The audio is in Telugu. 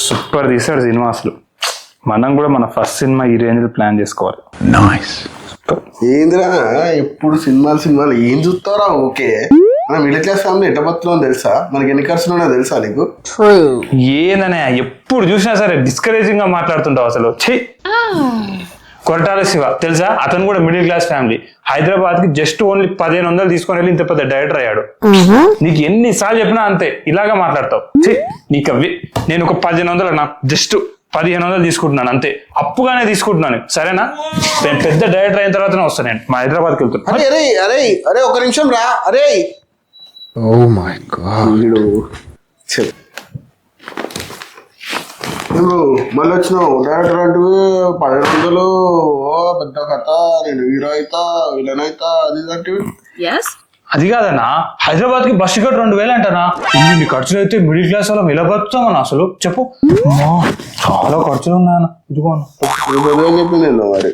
సూపర్ తీసాడు సినిమా అసలు. మనం కూడా మన ఫస్ట్ సినిమా ఈ రేంజ్ ప్లాన్ చేసుకోవాలి. ఏందిరా ఎప్పుడు సినిమాలు ఏం చూస్తారా? ఓకే, మన మిడిల్ క్లాస్ ఫ్యామిలీ ఎట్ట బతుకులో తెలుసా? మనకి ఎన్ని ఖర్చులున్నా తెలుసా నీకు? ఏందనే ఎప్పుడు చూసినా సరే డిస్కరేజింగ్ గా మాట్లాడుతుంటావు అసలు. కొరటాల శివ తెలుసా? అతను కూడా మిడిల్ క్లాస్ ఫ్యామిలీ. హైదరాబాద్ కి జస్ట్ ఓన్లీ 1500 తీసుకొని వెళ్ళి ఇంత పెద్ద డైరెక్టర్ అయ్యాడు. నీకు ఎన్నిసార్లు చెప్పినా అంతే ఇలాగా మాట్లాడతావు. నీకు అవి నేను ఒక 1500 నా జస్ట్ 1500 తీసుకుంటున్నాను అంతే, అప్పుగానే తీసుకుంటున్నాను. సరేనా? నేను పెద్ద డైరెక్టర్ అయిన తర్వాతనే వస్తాను. నేను మా హైదరాబాద్కి వెళ్తాను. అరే అరే అరే అరే ఒక నిమిషం రా. అరే ఓ మై గాడ్, నువ్వు మళ్ళీ వచ్చినావు డైరెక్టర్ అంటే 1500 పెద్ద కథ, నేను హీరో అవుతా విలన్ అవుతా అది అంటే. అది కాదన్నా, హైదరాబాద్ కి బస్ టికెట్ 2000 అంటనా? ఇన్ని ఖర్చులు అయితే మిడిల్ క్లాస్ వాళ్ళం ఎలా బతుకుతామన్నా అసలు చెప్పు. చాలా ఖర్చులు ఉన్నాయన్న. ఇదిగో చెప్పింది మరి.